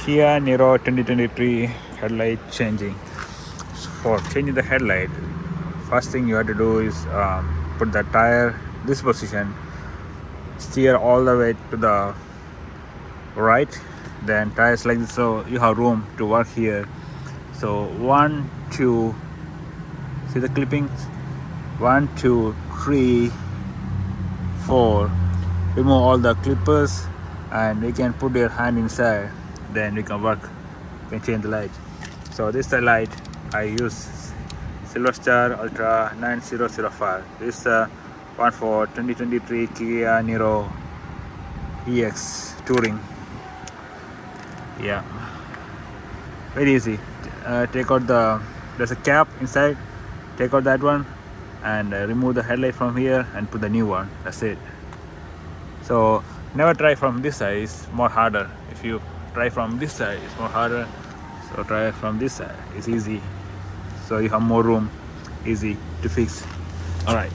Kia Niro 2023 headlight changing. For changing the headlight, first thing you have to do is put the tire this position, steer all the way to the right, then tires like this, so you have room to work here. So 1 2, see the clippings, 1 2 3 4, remove all the clippers and you can put your hand inside, then you can work, you can change the light. So this is the light I use, Silver Star Ultra 9005. This is the one for 2023 Kia Niro EX Touring. Yeah, very easy. Take out there's a cap inside, take out that one and remove the headlight from here and put the new one. That's it. So never try from this side, it's more harder. If you try from this side, it's more harder. So try from this side, it's easy. So you have more room, easy to fix. All right.